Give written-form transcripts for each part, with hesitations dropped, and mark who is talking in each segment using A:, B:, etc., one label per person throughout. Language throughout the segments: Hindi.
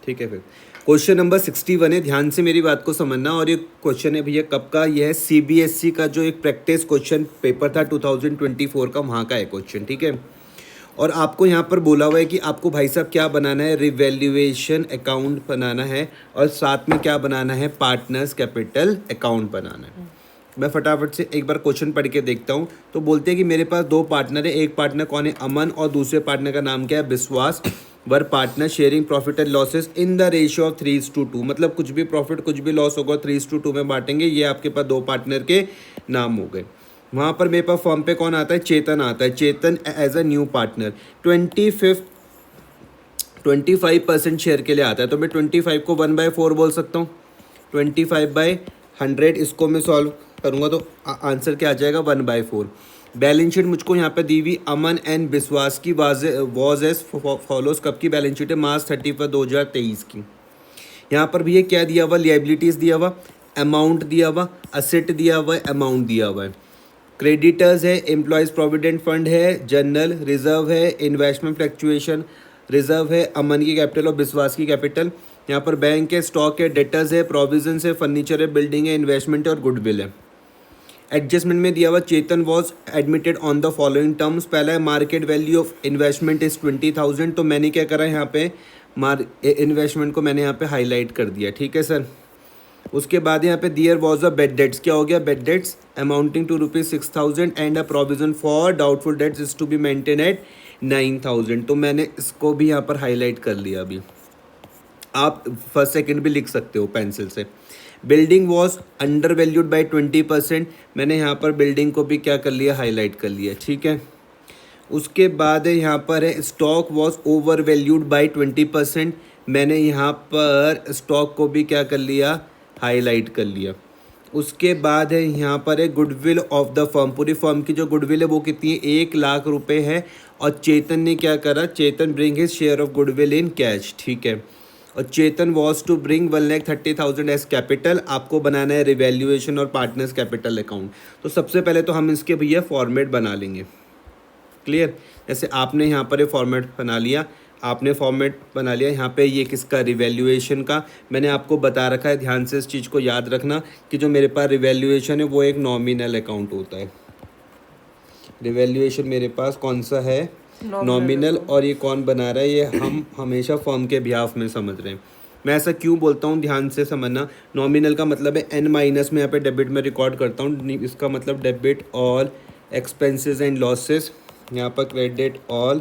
A: ठीक है। फिर क्वेश्चन नंबर 61 है, ध्यान से मेरी बात को समझना। और ये क्वेश्चन है भैया कब का, ये है CBSE का जो एक प्रैक्टिस क्वेश्चन पेपर था 2024 का, वहाँ का है क्वेश्चन, ठीक है। और आपको यहाँ पर बोला हुआ है कि आपको भाई साहब क्या बनाना है, रिवैल्यूएशन अकाउंट बनाना है, और साथ में क्या बनाना है, पार्टनर्स कैपिटल अकाउंट बनाना है। मैं फटाफट से एक बार क्वेश्चन पढ़ के देखता हूँ। तो बोलते हैं कि मेरे पास दो पार्टनर है, एक पार्टनर कौन है, अमन, और दूसरे पार्टनर का नाम क्या है, Vishwas. Were partner sharing profit and losses in the ratio of 3:2, मतलब कुछ भी प्रॉफिट कुछ भी लॉस होगा 3:2 में बांटेंगे। ये आपके पास दो पार्टनर के नाम हो गए। वहाँ पर मेरे पास फॉर्म पे कौन आता है, चेतन आता है। Chetan as a new partner 25% share के लिए आता है। तो मैं 25 को 1/4 बोल सकता हूँ। 25/100 इसको मैं सॉल्व करूँगा तो आंसर क्या आ जाएगा, 1/4। बैलेंस शीट मुझको यहाँ पे दी हुई अमन एंड विश्वास की वॉज एज फॉलोज। कब की बैलेंस शीट है, मार्च 31 2023 की। यहाँ पर भी ये क्या दिया हुआ, लिएबिलिटीज़ दिया हुआ, अमाउंट दिया हुआ, असेट दिया हुआ है, अमाउंट दिया हुआ है। क्रेडिटर्स है, एम्प्लॉयज़ प्रोविडेंट फंड है, जनरल रिजर्व है, इन्वेस्टमेंट फ्लक्चुएशन रिजर्व है, अमन की कैपिटल और विश्वास की कैपिटल। यहाँ पर बैंक है, स्टॉक है, डेटर्स है, प्रोविजन है, फर्नीचर है, बिल्डिंग है, इन्वेस्टमेंट है और गुडविल है। एडजस्टमेंट में दिया हुआ Chetan was admitted on the following terms. पहला है market value of investment is 20,000। तो मैंने क्या करा यहाँ पे, इन्वेस्टमेंट को मैंने यहाँ पे हाईलाइट कर दिया, ठीक है सर। उसके बाद यहाँ पे there was a bad debts, क्या हो गया, bad debts amounting to ₹6,000 and a provision for doubtful debts is to be maintain at 9,000। तो मैंने इसको भी यहाँ पर हाईलाइट कर लिया। अभी आप फर्स्ट सेकंड भी लिख सकते हो पेंसिल से। Building was under valued by 20%, मैंने यहाँ पर बिल्डिंग को भी क्या कर लिया, हाईलाइट कर लिया, ठीक है। उसके बाद यहाँ पर है stock was over valued by 20%, मैंने यहाँ पर स्टॉक को भी क्या कर लिया, हाईलाइट कर लिया। उसके बाद है यहाँ पर है गुडविल ऑफ द फर्म, पूरी फर्म की जो गुडविल है वो कितनी है, 1,00,000 रुपये है। और चेतन ने क्या करा, Chetan bring his share of goodwill in cash, ठीक है। और Chetan was to bring 1,30,000 as capital. आपको बनाना है रिवैल्यूएशन और पार्टनर्स कैपिटल अकाउंट। तो सबसे पहले तो हम इसके भैया फॉर्मेट बना लेंगे, क्लियर। जैसे आपने यहाँ पर ये फॉर्मेट बना लिया, आपने फॉर्मेट बना लिया। यहाँ पे ये किसका, रिवैल्यूएशन का। मैंने आपको बता रखा है, ध्यान से इस चीज़ को याद रखना कि जो मेरे पास रिवैल्यूएशन है वो एक नॉमिनल अकाउंट होता है। रिवैल्यूएशन मेरे पास कौन सा है, नॉमिनल। और ये कौन बना रहा है, ये हम हमेशा फर्म के बिहाफ में समझ रहे हैं। मैं ऐसा क्यों बोलता हूँ, ध्यान से समझना। नॉमिनल का मतलब है N- में यहाँ पे डेबिट में रिकॉर्ड करता हूँ, इसका मतलब debit all expenses and losses, यहाँ पर credit all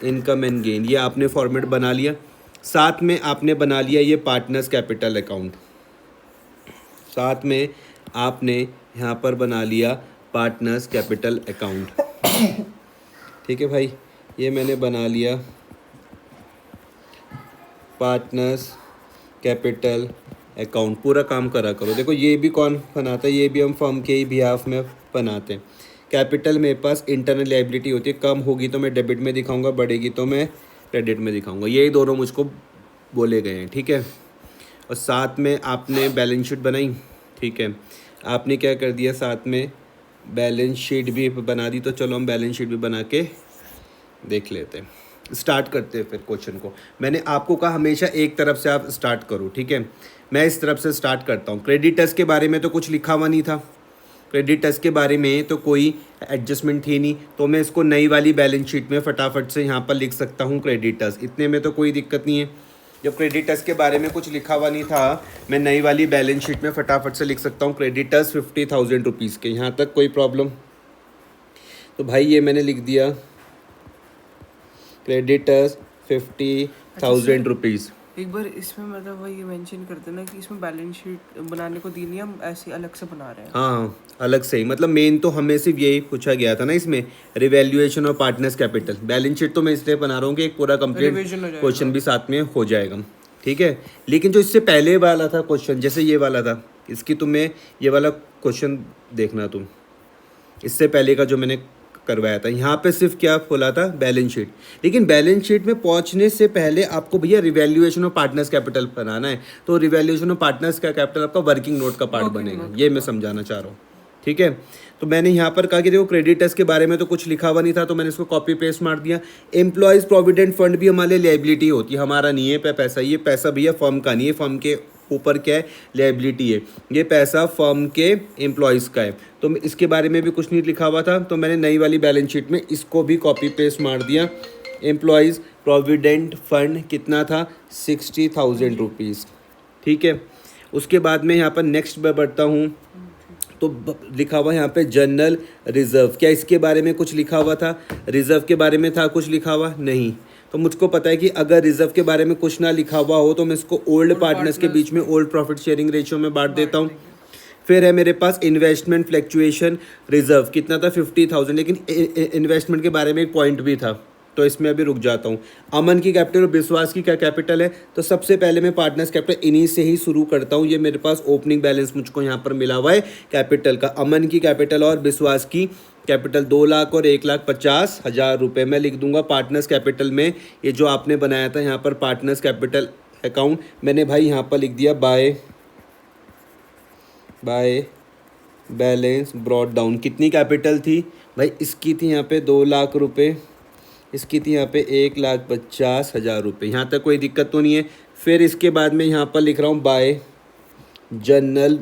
A: income and gain. ये आपने फॉर्मेट बना लिया। साथ में आपने बना लिया ये पार्टनर्स कैपिटल अकाउंट, साथ में आपने यहाँ पर बना लिया पार्टनर्स कैपिटल अकाउंट, ठीक है भाई। ये मैंने बना लिया पार्टनर्स कैपिटल अकाउंट। पूरा काम करा करो। देखो ये भी कौन बनाता है, ये भी हम फर्म के ही बिहाफ में बनाते हैं। कैपिटल मेरे पास इंटरनल लायबिलिटी होती है, कम होगी तो मैं डेबिट में दिखाऊंगा, बढ़ेगी तो मैं क्रेडिट में दिखाऊंगा। यही दोनों मुझको बोले गए हैं, ठीक है। और साथ में आपने बैलेंस शीट बनाई, ठीक है। आपने क्या कर दिया, साथ में बैलेंस शीट भी बना दी। तो चलो हम बैलेंस शीट भी बना के देख लेते हैं, स्टार्ट करते हैं फिर क्वेश्चन को। मैंने आपको कहा हमेशा एक तरफ से आप स्टार्ट करो, ठीक है। मैं इस तरफ से स्टार्ट करता हूँ। क्रेडिटर्स के बारे में तो कुछ लिखा हुआ नहीं था, क्रेडिटर्स के बारे में तो कोई एडजस्टमेंट थी नहीं, तो मैं इसको नई वाली बैलेंस शीट में फटाफट से यहाँ पर लिख सकता हूँ क्रेडिटर्स। इतने में तो कोई दिक्कत नहीं है। जब क्रेडिटर्स के बारे में कुछ लिखा हुआ नहीं था, मैं नई वाली बैलेंस शीट में फटाफट से लिख सकता हूँ क्रेडिटर्स 50,000 रुपीज़ के। यहाँ तक कोई प्रॉब्लम? तो भाई ये मैंने लिख दिया क्रेडिटर्स 50,000 रुपीज़।
B: एक बार इसमें मतलब वो ये मेंशन कर देना कि इसमें बैलेंस शीट बनाने को दी नहीं, हम ऐसे अलग से बना रहे हैं।
A: हाँ अलग से ही, मतलब मेन तो हमें सिर्फ यही पूछा गया था ना इसमें, रिवैल्यूएशन और पार्टनर्स कैपिटल। बैलेंस शीट तो मैं इसलिए बना रहा हूँ कि एक पूरा कंप्लीट क्वेश्चन भी साथ में हो जाएगा, ठीक है। लेकिन जो इससे पहले वाला था क्वेश्चन, जैसे ये वाला था, इसकी तुम्हें ये वाला क्वेश्चन देखना तुम, इससे पहले का जो मैंने करवाया था, यहाँ पे सिर्फ क्या खोला था, बैलेंस शीट। लेकिन बैलेंस शीट में पहुँचने से पहले आपको भैया रिवैल्यूएशन और पार्टनर्स कैपिटल बनाना है। तो रिवैल्यूएशन और पार्टनर्स का कैपिटल आपका वर्किंग नोट का पार्ट बनेगा, ये मैं समझाना चाह रहा हूँ, ठीक है। तो मैंने यहाँ पर कहा कि देखो क्रेडिटर्स के बारे में तो कुछ लिखा हुआ नहीं था, तो मैंने इसको कॉपी पेस्ट मार दिया। एम्प्लॉयज़ प्रोविडेंट फंड भी हमारे लाइबिलिटी होती है, हमारा नहीं है पैसा, ये पैसा भैया फर्म का नहीं है, फर्म के ऊपर क्या है, लाइबिलिटी है, ये पैसा फर्म के एम्प्लॉयज़ का है। तो इसके बारे में भी कुछ नहीं लिखा हुआ था, तो मैंने नई वाली बैलेंस शीट में इसको भी कॉपी पेस्ट मार दिया। एम्प्लॉयज़ प्रोविडेंट फंड कितना था, 60,000 रुपीज़, ठीक है। उसके बाद में यहाँ पर नेक्स्ट में बढ़ता हूँ, तो लिखा हुआ यहाँ पे जनरल रिजर्व, क्या इसके बारे में कुछ लिखा हुआ था, रिजर्व के बारे में था कुछ लिखा हुआ नहीं। तो मुझको पता है कि अगर रिजर्व के बारे में कुछ ना लिखा हुआ हो तो मैं इसको ओल्ड पार्टनर्स के बीच में ओल्ड प्रॉफिट शेयरिंग रेशियो में बांट देता हूँ। फिर है मेरे पास इन्वेस्टमेंट फ्लैक्चुएशन रिजर्व, कितना था 50,000, लेकिन इन्वेस्टमेंट के बारे में एक पॉइंट भी था, तो इसमें अभी रुक जाता हूँ। अमन की कैपिटल और विश्वास की क्या कैपिटल है, तो सबसे पहले मैं पार्टनर्स कैपिटल इन्हीं से ही शुरू करता हूँ। ये मेरे पास ओपनिंग बैलेंस मुझको यहाँ पर मिला हुआ है कैपिटल का। अमन की कैपिटल और विश्वास की कैपिटल 2 लाख और 1,50,000 रुपये मैं लिख दूंगा पार्टनर्स कैपिटल में। ये जो आपने बनाया था यहाँ पर पार्टनर्स कैपिटल अकाउंट, मैंने भाई यहाँ पर लिख दिया बाय बैलेंस ब्रॉट डाउन। कितनी कैपिटल थी भाई, इसकी थी यहाँ पे 2 लाख रुपये, इसकी थी यहाँ पे 1,50,000 रुपये। यहाँ तक कोई दिक्कत तो नहीं है। फिर इसके बाद में यहाँ पर लिख रहा हूँ बाय जनरल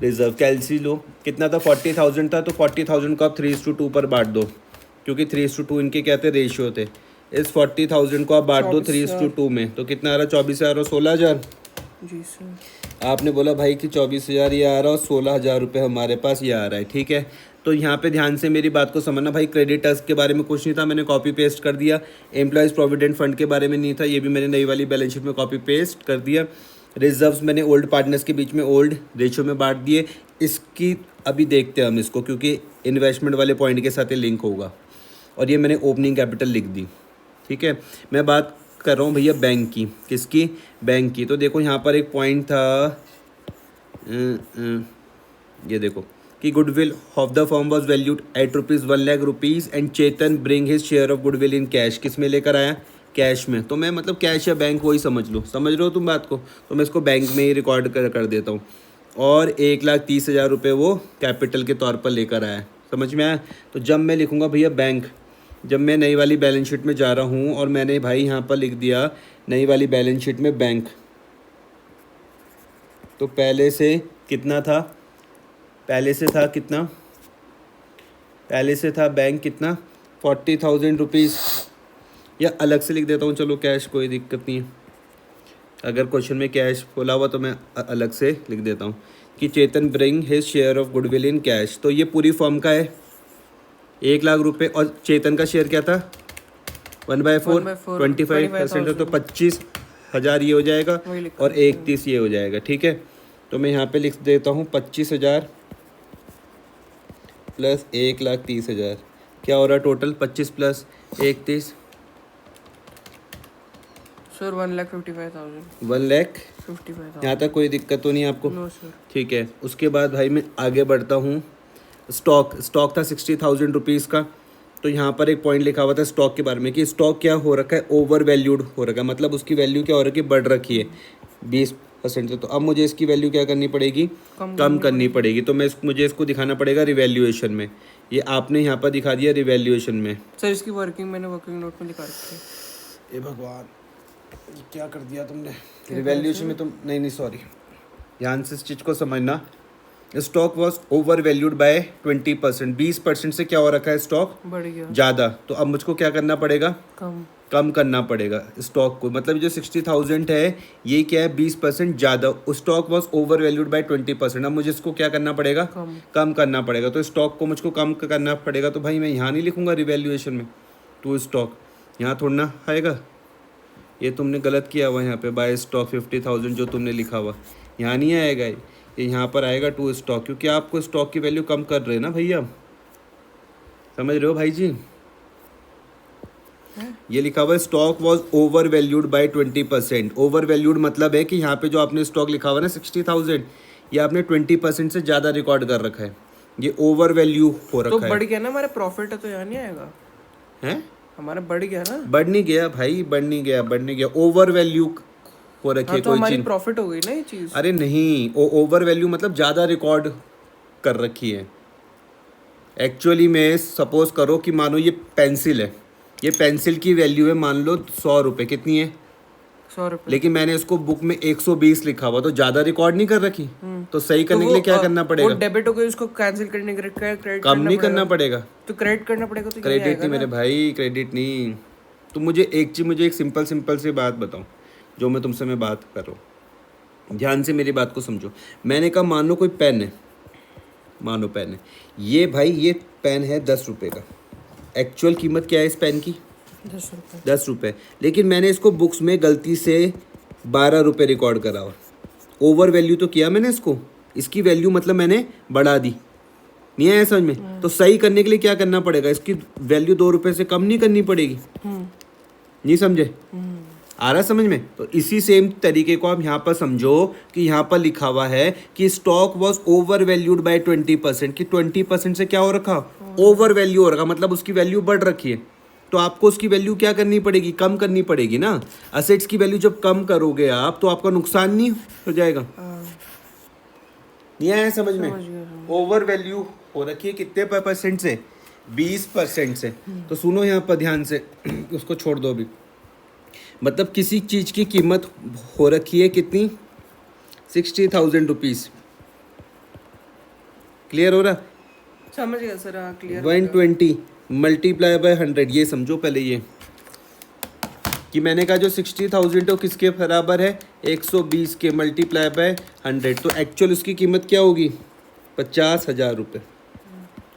A: रिजर्व, कैलसी लो, कितना था 40,000 था, तो 40,000 को आप 3:2 पर बांट दो, क्योंकि 3:2 इनके क्या थे, रेशियो थे। इस 40,000 को आप बांट दो 3:2 में, तो कितना आ रहा है, 24,000 और 16,000।
B: जी सर।
A: आपने बोला भाई कि 24,000 ये आ रहा और 16,000 रुपये हमारे पास ये आ रहा है, ठीक है। तो यहाँ पे ध्यान से मेरी बात को समझना भाई, क्रेडिटर्स के बारे में कुछ नहीं था, मैंने कॉपी पेस्ट कर दिया। एम्प्लॉयज़ प्रोविडेंट फंड के बारे में नहीं था, ये भी मैंने नई वाली बैलेंस शीट में कॉपी पेस्ट कर दिया। रिजर्व्स मैंने ओल्ड पार्टनर्स के बीच में ओल्ड रेशियो में बांट दिए। इसकी अभी देखते हैं हम इसको, क्योंकि इन्वेस्टमेंट वाले पॉइंट के साथ ये लिंक होगा। और ये मैंने ओपनिंग कैपिटल लिख दी, ठीक है। मैं बात कर रहा हूँ भैया बैंक की, किसकी, बैंक की। तो देखो यहाँ पर एक पॉइंट था, ये देखो कि goodwill of the firm was valued at ₹1 lakh and Chetan bring his share of goodwill in cash. किस में लेकर आया, कैश में। तो मैं मतलब कैश या बैंक वही समझ लो, समझ रहे हो तुम बात को, तो मैं इसको बैंक में ही रिकॉर्ड कर देता हूँ। और 1,30,000 रुपये वो कैपिटल के तौर पर लेकर आया, समझ में आया। तो जब मैं लिखूँगा भैया बैंक, जब मैं नई वाली बैलेंस शीट में जा रहा हूँ और मैंने भाई यहाँ पर लिख दिया नई वाली बैलेंस शीट में बैंक, तो पहले से कितना था, पहले से था कितना, पहले से था बैंक कितना 40,000 रुपीज़, या अलग से लिख देता हूँ, चलो कैश, कोई दिक्कत नहीं है। अगर क्वेश्चन में कैश बोला हुआ तो मैं अलग से लिख देता हूँ कि Chetan bring his share of goodwill in cash. तो ये पूरी फर्म का है 1 लाख रुपये, और चेतन का शेयर क्या था 1/4 25%, तो 25,000 ये हो जाएगा और 31 ये हो जाएगा, ठीक है। तो मैं यहाँ पे लिख देता हूँ 25,000 प्लस 1,30,000, क्या हो रहा है टोटल 25 प्लस 31
B: सर 1,55,000।
A: 1,55,000। यहाँ तक कोई दिक्कत तो नहीं है आपको?
B: No sir.
A: ठीक है। उसके बाद भाई मैं आगे बढ़ता हूँ। स्टॉक था 60,000 रुपीज़ का। तो यहाँ पर एक पॉइंट लिखा हुआ था स्टॉक के बारे में कि स्टॉक क्या हो रखा है, ओवर वैल्यूड हो रखा है, मतलब उसकी वैल्यू क्या हो रखी है, बढ़ रखी है 20% से। तो अब मुझे इसकी वैल्यू क्या करनी पड़ेगी, कम करनी पड़ेगी। तो मुझे इसको दिखाना पड़ेगा रिवैल्यूएशन में। ये आपने यहाँ पर दिखा दिया रिवैल्यूएशन में।
B: सर इसकी वर्किंग मैंने वर्किंग नोट में लिखा रखी है।
A: ए भगवान, क्या कर दिया तुमने, रिवैल्यूएशन में तुम नहीं सॉरी, ध्यान से इस चीज़ को समझना। Stock was over valued bye 20%, 20% से क्या हो रखा है, स्टॉक
B: बढ़ गया
A: ज़्यादा। तो अब मुझको क्या करना पड़ेगा, कम करना पड़ेगा स्टॉक को। मतलब जो 60,000 है ये क्या है 20% ज़्यादा। Stock was over valued bye 20%। अब मुझे इसको क्या करना पड़ेगा, कम करना पड़ेगा। तो स्टॉक को मुझको कम करना पड़ेगा। तो भाई मैं यहाँ नहीं लिखूँगा रिवैल्यूएशन में टू स्टॉक, यहाँ थोड़ा ना आएगा, ये तुमने गलत किया हुआ यहाँ पे। बाय स्टॉक 50,000 जो तुमने लिखा हुआ यहाँ नहीं आएगा, ये यहाँ पर आएगा टू स्टॉक, क्योंकि आपको स्टॉक की वैल्यू कम कर रहे हैं ना भैया, समझ रहे हो भाई जी। ये लिखा हुआ है stock was over valued bye 20%। Over valued मतलब है कि यहाँ पे जो आपने स्टॉक लिखा हुआ है ना 60,000, ये आपने 20% से ज़्यादा रिकॉर्ड कर रखा है, ये ओवर वैल्यू हो रखा है।
B: तो बढ़ गया ना हमारा प्रॉफिट है, तो यहाँ नहीं आएगा
A: है,
B: हमारा बढ़ गया ना।
A: बढ़ नहीं गया भाई, बढ़ नहीं गया, ओवर वैल्यू हो रखी
B: हाँ
A: है
B: तो
A: कोई
B: हमारी
A: चीज।
B: प्रॉफिट हो गई ना ये चीज।
A: अरे नहीं, ओवर वैल्यू मतलब ज़्यादा रिकॉर्ड कर रखी है। एक्चुअली में सपोज करो कि मानो ये पेंसिल है, ये पेंसिल की वैल्यू है मान लो 100 रुपये, कितनी है?
B: 100 रुपये।
A: लेकिन मैंने इसको बुक में 120 लिखा हुआ, तो ज़्यादा रिकॉर्ड नहीं कर रखी। तो सही
B: तो
A: करने के लिए क्या करना
B: वो
A: पड़ेगा?
B: डेबिट हो गई, उसको कैंसिल करने के लिए क्रेडिट
A: कम नहीं करना पड़ेगा।
B: तो क्रेडिट करना पड़ेगा, तो यही
A: क्रेडिट
B: आएगा
A: नहीं मेरे
B: ना।
A: भाई, क्रेडिट नहीं। तो मुझे एक सिंपल सी बात बताओ, जो मैं तुमसे मैं बात कर रहा हूँ, ध्यान से मेरी बात को समझो। मैंने कहा मान लो कोई पेन है, मानो पेन है, ये भाई ये पेन है 10 रुपये का। एक्चुअल कीमत क्या है इस पेन की?
B: 10 रुपये।
A: 10 रुपये। लेकिन मैंने इसको बुक्स में गलती से 12 रुपये रिकॉर्ड करा हुआ। ओवर वैल्यू तो किया मैंने इसको, इसकी वैल्यू मतलब मैंने बढ़ा दी। नहीं आया समझ में? तो सही करने के लिए क्या करना पड़ेगा? इसकी वैल्यू 2 रुपये से कम नहीं करनी पड़ेगी। नहीं समझे? आ रहा समझ में? तो इसी सेम तरीके को आप यहाँ पर समझो कि यहाँ पर लिखा हुआ है कि stock was over valued bye 20%, कि 20% से क्या हो रखा? ओवर वैल्यू हो रखा, मतलब उसकी वैल्यू बढ़ रखी है। तो आपको उसकी वैल्यू क्या करनी पड़ेगी? कम करनी पड़ेगी ना। असेट्स की वैल्यू जब कम करोगे आप, तो आपका नुकसान नहीं हो जाएगा। नहीं आया समझ में? ओवर वैल्यू हो रखी है कितने परसेंट से? 20% से। तो सुनो यहाँ पर ध्यान से, उसको छोड़ दो अभी। मतलब किसी चीज़ की कीमत हो रखी है कितनी? 60,000 रुपीज़। क्लियर हो रहा?
B: समझ गया सर, हाँ क्लियर।
A: 120 मल्टीप्लाई बाय 100, ये समझो पहले ये कि मैंने कहा जो 60,000 है वो किसके बराबर है? 120 के मल्टीप्लाई बाय 100। तो एक्चुअल उसकी कीमत क्या होगी? 50,000 रुपये।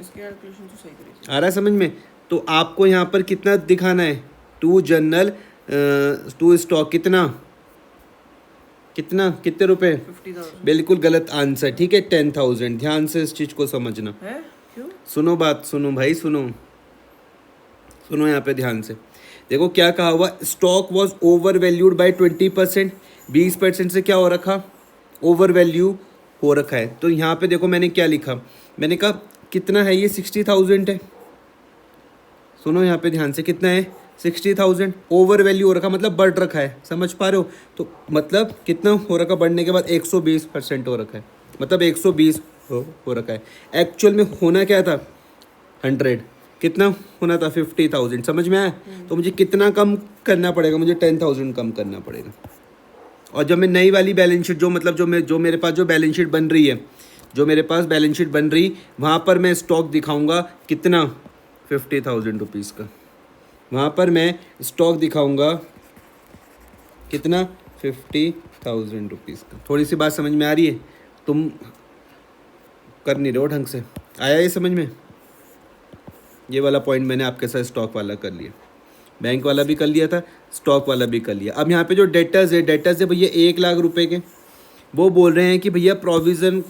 B: इसकी कैलकुलेशन तो सही करी।
A: आ रहा है समझ में? तो आपको यहाँ पर कितना दिखाना है? टू जनरल टू स्टॉक कितना कितने रुपए?
B: 50,000
A: बिल्कुल गलत आंसर। ठीक है, 10,000। ध्यान से इस चीज को समझना।
B: है। क्यों?
A: सुनो बात, सुनो भाई, सुनो यहाँ पे ध्यान से। देखो क्या कहा हुआ, stock was over valued by 20%। 20% से क्या हो रखा? ओवर वैल्यू हो रखा है। तो यहाँ पे देखो मैंने क्या लिखा, मैंने कहा कितना है ये? 60,000 है। सुनो यहाँ पे ध्यान से, कितना है? 60,000। ओवर वैल्यू हो रखा मतलब बढ़ रखा है, समझ पा रहे हो? तो मतलब कितना हो रखा बढ़ने के बाद? 120% हो रखा है, मतलब 120 हो रखा है। एक्चुअल में होना क्या था? 100। कितना होना था? 50,000। समझ में आया? तो मुझे कितना कम करना पड़ेगा? मुझे 10,000 कम करना पड़ेगा। और जब मैं नई वाली बैलेंस शीट, जो मतलब जो मेरे पास जो बैलेंस शीट बन रही है, जो मेरे पास बैलेंस शीट बन रही, वहाँ पर मैं स्टॉक दिखाऊंगा कितना? 50,000 रुपीज़ का। वहाँ पर मैं स्टॉक दिखाऊंगा कितना? 50,000 रुपीज़ का। थोड़ी सी बात समझ में आ रही है? तुम कर नहीं रहे हो ढंग से। आया ये समझ में? ये वाला पॉइंट मैंने आपके साथ स्टॉक वाला कर लिया, बैंक वाला भी कर लिया था, स्टॉक वाला भी कर लिया। अब यहाँ पे जो डेटर्स है भैया 1,00,000 रुपए के। वो बोल रहे हैं कि भैया प्रोविज़न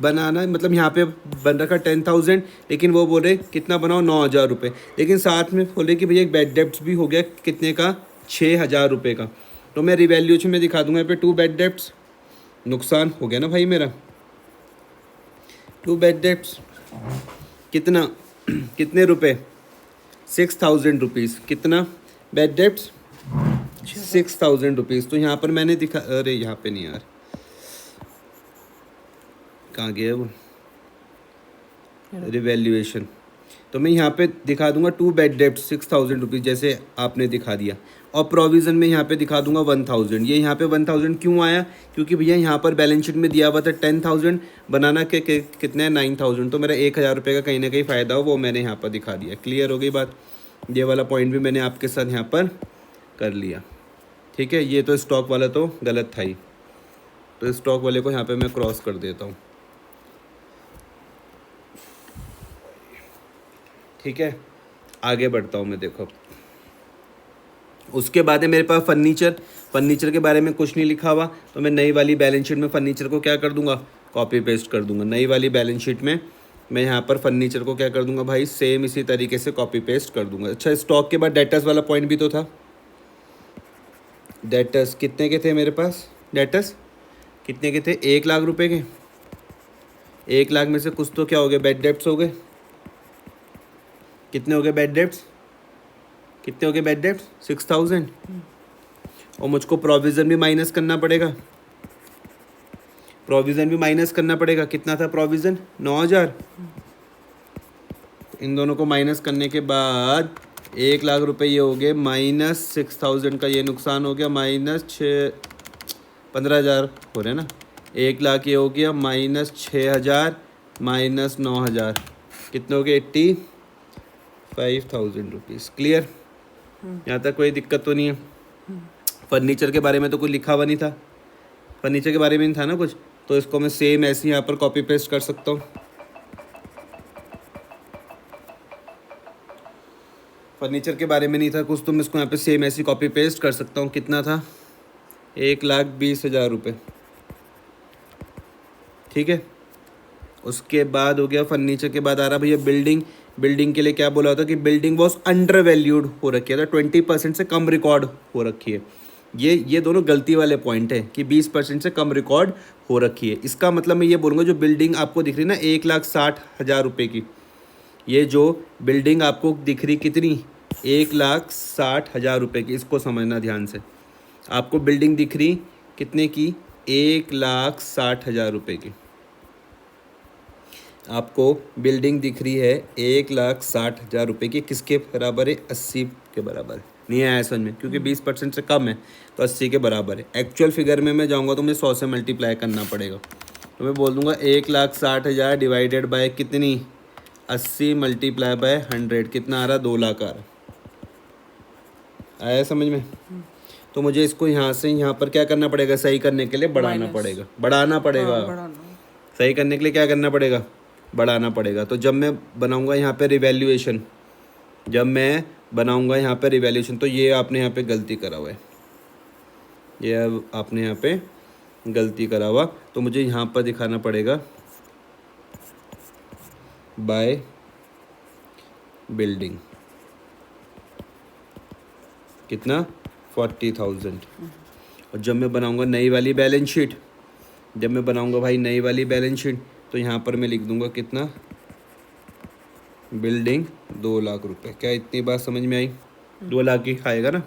A: बनाना, मतलब यहाँ पे बन रखा 10,000, लेकिन वो बोल रहे कितना बनाओ? 9,000 रुपये। लेकिन साथ में बोले कि भैया एक बैड डेप्ट भी हो गया, कितने का? 6,000 रुपये का। तो मैं रिवैल्यूएशन में दिखा दूंगा यहाँ पे 2 बैड डेप्ट्स। नुकसान हो गया ना भाई मेरा। 2 बैड डेप्ट्स कितना? कितने रुपए? 6,000 रुपीज़। कितना? Bad debts 6,000 rupees. तो यहाँ पर मैंने दिखा, अरे यहाँ पे नहीं यार, कहाँ गया वो रिवैल्यूएशन? तो मैं यहाँ पे दिखा दूंगा 2 बैड डेप्ट 6,000 रुपीज़, जैसे आपने दिखा दिया। और प्रोविज़न में यहाँ पे दिखा दूंगा 1,000। ये यहाँ पे 1,000 क्यों आया? क्योंकि भैया यहाँ पर बैलेंस शीट में दिया हुआ था 10,000, बनाना के कितने हैं? 9,000। तो मेरा 1,000 रुपये का कहीं ना कहीं फ़ायदा हो, वो मैंने यहाँ पर दिखा दिया। क्लियर हो गई बात? ये वाला पॉइंट भी मैंने आपके साथ यहाँ पर कर लिया। ठीक है, ये तो स्टॉक वाला तो गलत था ही, तो स्टॉक वाले को यहाँ पर मैं क्रॉस कर देता हूँ। ठीक है, आगे बढ़ता हूँ मैं। देखो उसके बाद है मेरे पास फर्नीचर के बारे में कुछ नहीं लिखा हुआ, तो मैं नई वाली बैलेंस शीट में फर्नीचर को क्या कर दूंगा? कॉपी पेस्ट कर दूंगा। नई वाली बैलेंस शीट में मैं यहाँ पर फर्नीचर को क्या कर दूंगा भाई? सेम इसी तरीके से कॉपी पेस्ट कर दूंगा। अच्छा, स्टॉक के बाद डेटर्स वाला पॉइंट भी तो था। डेटर्स कितने के थे मेरे पास? डेटर्स कितने के थे? 1,00,000 रुपये के। 1,00,000 में से कुछ तो क्या हो गए? बैड डेप्ट्स हो गए। कितने हो गए बैड डेप्ट्स? कितने हो गए बैड डेप्ट्स? 6,000। और मुझको प्रोविज़न भी माइनस करना पड़ेगा, प्रोविज़न भी माइनस करना पड़ेगा। कितना था प्रोविज़न? 9,000। इन दोनों को माइनस करने के बाद 1,00,000 रुपये ये हो गए, माइनस 6,000 का ये नुकसान हो गया, माइनस 15,000 हो रहे हैं ना। 1,00,000 ये हो गया, माइनस 6,000 माइनस 9,000, कितने हो गए? 85,000 रुपीज़। क्लियर? यहाँ तक कोई दिक्कत तो नहीं है? फर्नीचर के बारे में तो कुछ लिखा हुआ नहीं था, फर्नीचर के बारे में नहीं था ना कुछ, तो इसको मैं सेम ऐसे यहाँ पर कॉपी पेस्ट कर सकता हूँ। फर्नीचर के बारे में नहीं था कुछ, तो मैं इसको यहाँ पे सेम ऐसी कॉपी पेस्ट कर सकता हूँ। कितना था? 1,20,000 रुपये। ठीक है, उसके बाद हो गया फर्नीचर के बाद आ रहा भैया बिल्डिंग। बिल्डिंग के लिए क्या बोला होता कि बिल्डिंग वॉज अंडर वैल्यूड हो रखी है, तो 20% से कम रिकॉर्ड हो रखी है। ये दोनों गलती वाले पॉइंट है कि 20% से कम रिकॉर्ड हो रखी है। इसका मतलब मैं ये बोलूँगा जो बिल्डिंग आपको दिख रही है ना 1,60,000 रुपये की, ये जो बिल्डिंग आपको दिख रही कितनी? 1,60,000 रुपये की। इसको समझना ध्यान से, आपको बिल्डिंग दिख रही कितने की? 1,60,000 रुपये की। आपको बिल्डिंग दिख रही है 1,60,000 रुपये की। किसके बराबर है? 80 के बराबर। नहीं आया समझ में? क्योंकि 20% से कम है तो 80 के बराबर है। एक्चुअल फिगर में मैं जाऊंगा तो मुझे 100 से मल्टीप्लाई करना पड़ेगा, तो मैं बोल दूंगा 1,60,000 डिवाइडेड बाय कितनी? 80 मल्टीप्लाई बाय 100, कितना आ रहा? 2,00,000 आ रहा। आया समझ में? तो मुझे इसको यहाँ से यहाँ पर क्या करना पड़ेगा? सही करने के लिए बढ़ाना
B: माइनस।
A: पड़ेगा, बढ़ाना पड़ेगा।
B: हाँ, बढ़ाना।
A: सही करने के लिए क्या करना पड़ेगा? बढ़ाना पड़ेगा। तो जब मैं बनाऊंगा यहाँ पे रिवैल्यूएशन, जब मैं बनाऊंगा यहाँ पे रिवैल्यूएशन, तो ये आपने यहाँ पे गलती करा हुआ है, ये अब आपने यहाँ पे गलती करा हुआ, तो मुझे यहाँ पर दिखाना पड़ेगा बाय बिल्डिंग। कितना? 40,000। और जब मैं बनाऊंगा नई वाली बैलेंस शीट, जब मैं बनाऊंगा भाई नई वाली बैलेंस शीट, तो यहाँ पर मैं लिख दूंगा कितना? बिल्डिंग 2,00,000 रुपये। क्या इतनी बात समझ में आई? 2,00,000 ही आएगा ना?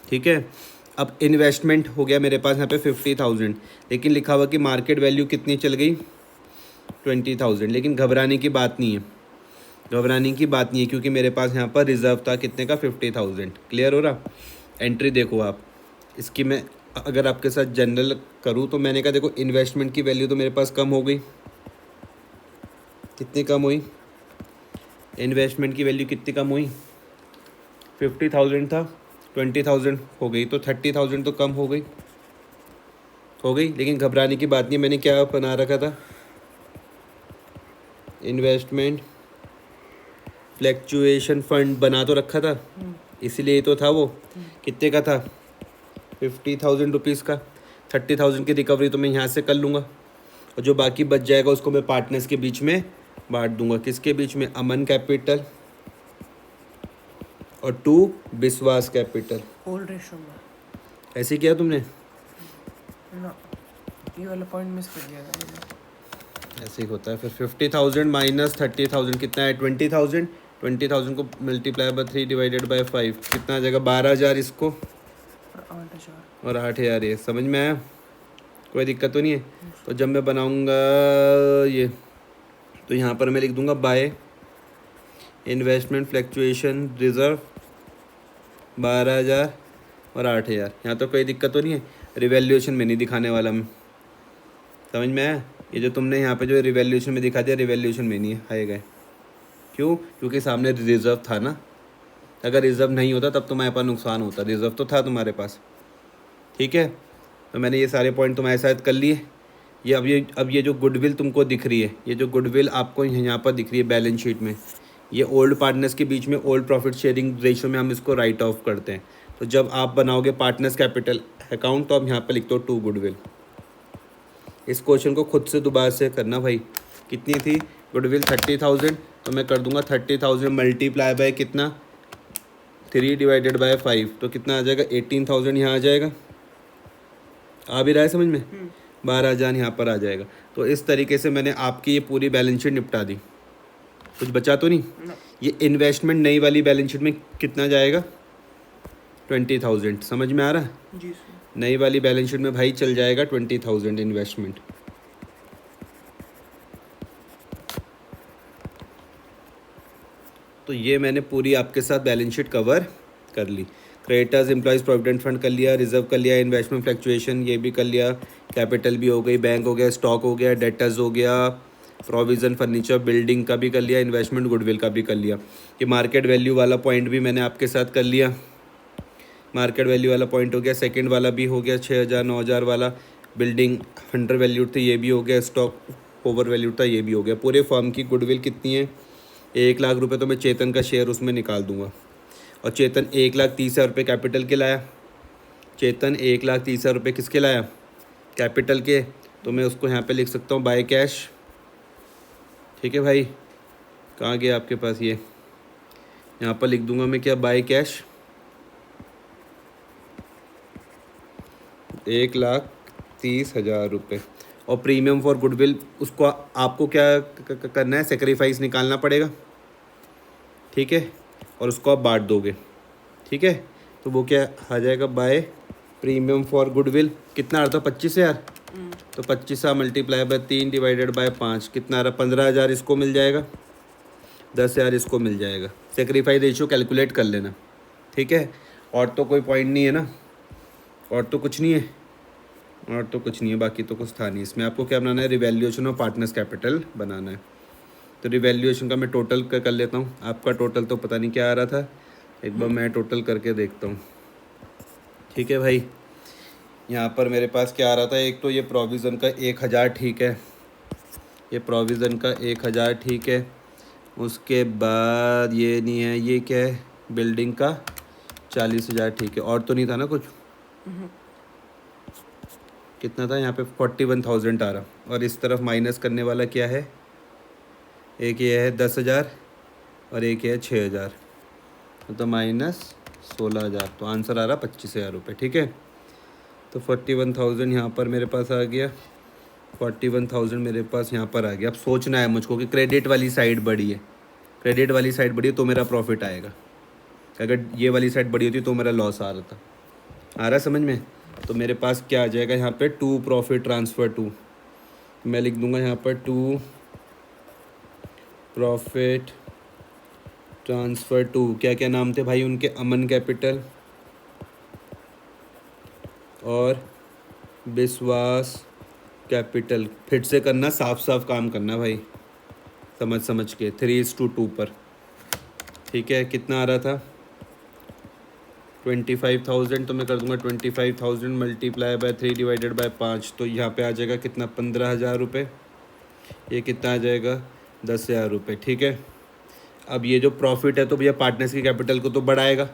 A: ठीक है। अब इन्वेस्टमेंट हो गया मेरे पास यहाँ पे 50,000, लेकिन लिखा हुआ कि मार्केट वैल्यू कितनी चल गई? 20,000। लेकिन घबराने की बात नहीं है, घबराने की बात नहीं है, क्योंकि मेरे पास यहाँ पर रिजर्व था कितने का? 50,000। क्लियर हो रहा? एंट्री देखो आप इसकी, मैं अगर आपके साथ जनरल करूँ तो मैंने कहा देखो इन्वेस्टमेंट की वैल्यू तो मेरे पास कम हो गई। कितनी कम हुई? इन्वेस्टमेंट की वैल्यू कितनी कम हुई? 50,000 था, 20,000 हो गई, तो 30,000 तो कम हो गई, हो गई। लेकिन घबराने की बात नहीं, मैंने क्या बना रखा था? इन्वेस्टमेंट फ्लैक्चुएशन फंड बना तो रखा था, इसीलिए तो था वो। कितने का था? 50,000 रुपीज़ का। 30,000 की रिकवरी तो मैं यहाँ से कर लूँगा, और जो बाकी बच जाएगा उसको मैं पार्टनर्स के बीच में बांट दूंगा। किसके बीच में? अमन कैपिटल और 2 विश्वास कैपिटल।
B: ओल्ड रेशो में
A: ऐसे किया तुमने?
B: ना, ये वाला पॉइंट मिस कर दिया था मैंने।
A: ऐसे ही होता है। फिर 50,000 माइनस 30,000 कितना है? 20,000। 20,000 को मल्टीप्लाई बाय 3 डिवाइडेड बाय 5 कितना आ जाएगा? 12,000 इसको,
B: और 8,000।
A: और 8,000 ये। समझ में आया? कोई दिक्कत तो नहीं है? तो जब मैं बनाऊंगा ये, तो यहाँ पर मैं लिख दूंगा बाय इन्वेस्टमेंट फ्लैक्चुएशन रिजर्व 12,000 और 8,000। यहाँ तो कोई दिक्कत तो नहीं है? रिवैल्यूएशन में नहीं दिखाने वाला मैं। समझ में आया? ये जो तुमने यहाँ पे जो रिवैल्यूएशन में दिखा दिया, रिवैल्यूएशन में नहीं आएगा। क्यों? क्योंकि सामने रिजर्व था ना। अगर रिजर्व नहीं होता तब तुम्हारे पास नुकसान होता, रिजर्व तो था तुम्हारे पास। ठीक है, तो मैंने ये सारे पॉइंट तुम्हारे साथ कर लिए। ये अब ये जो गुडविल तुमको दिख रही है, ये जो गुडविल आपको यहाँ पर दिख रही है बैलेंस शीट में, ये ओल्ड पार्टनर्स के बीच में ओल्ड प्रॉफिट शेयरिंग रेशियो में हम इसको राइट ऑफ करते हैं। तो जब आप बनाओगे पार्टनर्स कैपिटल अकाउंट, तो आप यहाँ पर लिखते हो 2 गुडविल। इस क्वेश्चन को खुद से दोबारा से करना भाई। कितनी थी गुडविल? 30,000। तो मैं कर दूंगा 30,000 मल्टीप्लाई बाय कितना? 3 डिवाइडेड बाय 5, तो कितना आ जाएगा? 18,000 यहाँ आ जाएगा। आ भी रहा है समझ में? 12,000 यहाँ पर आ जाएगा। तो इस तरीके से मैंने आपकी ये पूरी बैलेंस शीट निपटा दी। कुछ बचा तो नहीं? ये इन्वेस्टमेंट नई वाली बैलेंस शीट में कितना जाएगा? 20,000 समझ में आ रहा है।
B: जी सर।
A: नई वाली बैलेंस शीट में भाई चल जाएगा 20,000 इन्वेस्टमेंट। तो ये मैंने पूरी आपके साथ बैलेंस शीट कवर कर ली। क्रेडिटर्स एम्प्लॉयज़ प्रोविडेंट फंड कर लिया, रिजर्व कर लिया, इन्वेस्टमेंट फ्लक्चुएशन ये भी कर लिया, कैपिटल भी हो गई, बैंक हो गया, स्टॉक हो गया, डेटर्स हो गया, प्रोविज़न फर्नीचर बिल्डिंग का भी कर लिया, इन्वेस्टमेंट गुडविल का भी कर लिया। ये मार्केट वैल्यू वाला पॉइंट भी मैंने आपके साथ कर लिया। मार्केट वैल्यू वाला पॉइंट हो गया, सेकंड वाला भी हो गया 6,000 9,000 वाला, बिल्डिंग अंडर वैल्यूड थी ये भी हो गया, स्टॉक ओवर वैल्यूड था ये भी हो गया। पूरे फर्म की गुडविल कितनी है? 1,00,000 रुपये तो मैं चेतन का शेयर उसमें निकाल दूंगा। और चेतन 1,30,000 रुपये कैपिटल के लाया। चेतन 1,30,000 रुपये किसके लाया? कैपिटल के। तो मैं उसको यहाँ पे लिख सकता हूँ बाय कैश। ठीक है भाई, कहाँ गया आपके पास ये? यहाँ पर लिख दूंगा मैं क्या, बाय कैश 1,30,000 रुपये। और प्रीमियम फॉर गुडविल उसको आपको क्या करना है, सेक्रीफाइस निकालना पड़ेगा। ठीक है, और उसको आप बांट दोगे। ठीक है, तो वो क्या आ जाएगा, बाय प्रीमियम फॉर गुडविल कितना आ रहा था, 25,000। तो 25 मल्टीप्लाई बाय 3 डिवाइडेड बाय 5 कितना आ रहा, 15,000 इसको मिल जाएगा, 10,000 इसको मिल जाएगा। सेक्रीफाइस रेशियो कैलकुलेट कर लेना। ठीक है, और तो कोई पॉइंट नहीं है ना, और तो कुछ नहीं है, और तो कुछ नहीं है, बाकी तो कुछ था नहीं इसमें। आपको क्या बनाना है, रिवैल्यूएशन ऑफ पार्टनर्स कैपिटल बनाना है। तो रिवैल्यूएशन का मैं टोटल कर लेता हूँ। आपका टोटल तो पता नहीं क्या आ रहा था, एक बार मैं टोटल करके देखता हूँ। ठीक है भाई, यहाँ पर मेरे पास क्या आ रहा था, एक तो ये प्रोविज़न का 1,000 ठीक है, ये प्रोविज़न का 1,000 ठीक है। उसके बाद ये नहीं है, ये क्या है, बिल्डिंग का 40,000 ठीक है। और तो नहीं था ना कुछ? कितना था यहाँ पे, 41,000 आ रहा। और इस तरफ माइनस करने वाला क्या है, एक ये है 10,000 और एक ये है 6,000, तो माइनस 16,000। तो आंसर आ रहा 25,000 रुपये। ठीक है, तो 41,000 यहाँ पर मेरे पास आ गया, 41,000 मेरे पास यहाँ पर आ गया। अब सोचना है मुझको कि क्रेडिट वाली साइड बढ़ी है, क्रेडिट वाली साइड बढ़ी है तो मेरा प्रॉफिट आएगा, अगर ये वाली साइड बढ़ी होती तो मेरा लॉस आ रहा था। आ रहा है समझ में? तो मेरे पास क्या आ जाएगा यहाँ पे, टू प्रॉफिट ट्रांसफ़र टू, मैं लिख दूंगा यहाँ पर टू प्रॉफिट ट्रांसफ़र टू। क्या क्या नाम थे भाई उनके, अमन कैपिटल और विश्वास कैपिटल। फिर से करना, साफ साफ काम करना भाई, समझ समझ के, 3:2 पर। ठीक है, कितना आ रहा था, 25,000। तो मैं कर दूंगा 25,000 मल्टीप्लाई बाय 3 डिवाइडेड बाय 5, तो यहाँ पे आ जाएगा कितना, 15,000 रुपये। ये कितना आ जाएगा, 10,000 रुपये। ठीक है, अब ये जो प्रॉफिट है तो भैया पार्टनर्स की कैपिटल को तो बढ़ाएगा,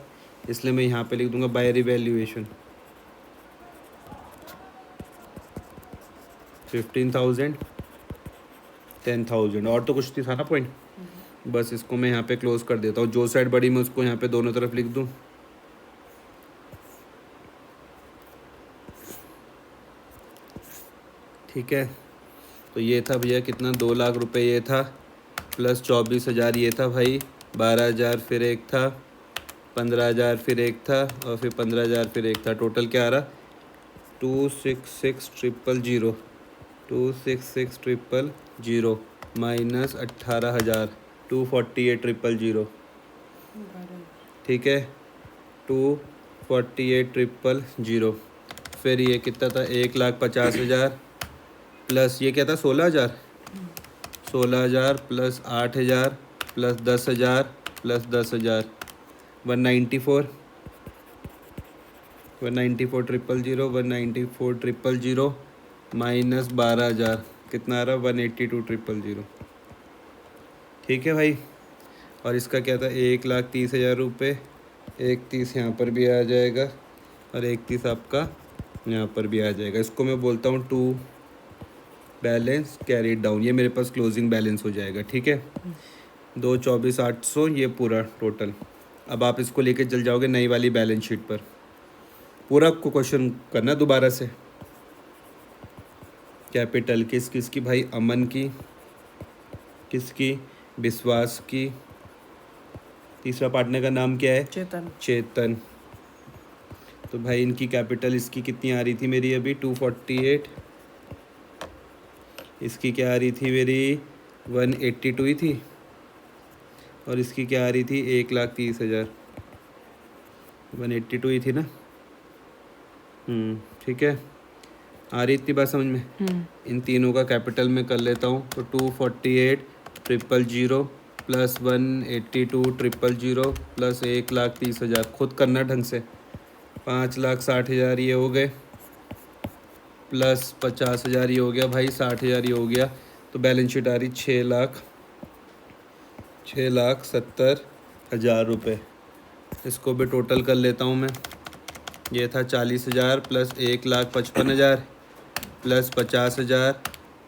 A: इसलिए मैं यहाँ पे लिख दूंगा बाय रिवैल्यूएशन 15,000 10,000। और तो कुछ नहीं था ना पॉइंट, बस इसको मैं यहाँ पे क्लोज कर देता हूँ। जो साइड बड़ी मैं उसको यहाँ पे दोनों तरफ लिख दूँ। ठीक है, तो ये था भैया कितना, 2,00,000 रुपये ये था, प्लस 24,000 ये था भाई, 12,000 फिर एक था, 15,000 फिर एक था, और फिर 15,000 फिर एक था। टोटल क्या आ रहा, 266,000 266,000 माइनस 18,000 248,000। ठीक है, 248,000। फिर ये कितना था, 1,50,000 प्लस ये क्या था, 16,000 16,000 प्लस 8,000 प्लस 10,000 प्लस 10,000 194 194,000 194,000 माइनस 12,000 कितना आ रहा, 182,000। ठीक है भाई, और इसका क्या था, 1,30,000 रुपये, 1,30 यहाँ पर भी आ जाएगा और 1,30 आपका यहाँ पर भी आ जाएगा। इसको मैं बोलता हूँ टू बैलेंस कैरी डाउन, ये मेरे पास क्लोजिंग बैलेंस हो जाएगा। ठीक है, 224,800 ये पूरा टोटल। अब आप इसको लेके चल जाओगे नई वाली बैलेंस शीट पर, पूरा आपको क्वेश्चन करना दोबारा से। कैपिटल किस किस की भाई, अमन की, किसकी, विश्वास की, तीसरा पार्टनर का नाम क्या है,
B: चेतन।
A: चेतन, तो भाई इनकी कैपिटल इसकी कितनी आ रही थी मेरी अभी 248, इसकी क्या आ रही थी मेरी 182 ही थी, और इसकी क्या आ रही थी 1,30,000, 182 ही थी ना। ठीक है, आ रही इतनी बात समझ में। इन तीनों का कैपिटल मैं कर लेता हूँ। तो 248,000 प्लस 182,000 प्लस 1,30,000, खुद करना ढंग से। 5,60,000 ये हो गए, प्लस 50,000 ये हो गया भाई, 60,000 ये हो गया। तो बैलेंस शीट आ रही 6,70,000 रुपये। इसको भी टोटल कर लेता हूँ मैं। ये था 40,000 plus 1,55,000 plus 50,000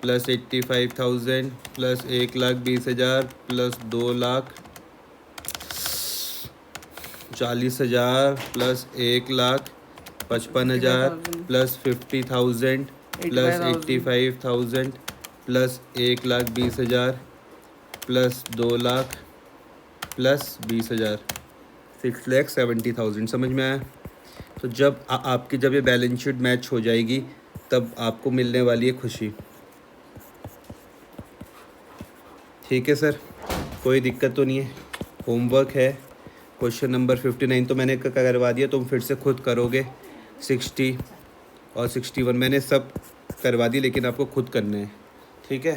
A: plus 85,000 plus 1,20,000 plus 2,40,000 plus 1,55,000 plus 50,000 plus 85,000 plus 1,20,000 plus 2,00,000 plus 20,000, 6,70,000। समझ में आया। तो जब आपकी जब ये बैलेंस शीट मैच हो जाएगी तब आपको मिलने वाली है खुशी। ठीक है सर, कोई दिक्कत तो नहीं है। होमवर्क है, क्वेश्चन नंबर 59 तो मैंने करवा दिया, तुम फिर से खुद करोगे। 60 और 61 मैंने सब करवा दी, लेकिन आपको खुद करने हैं। ठीक है।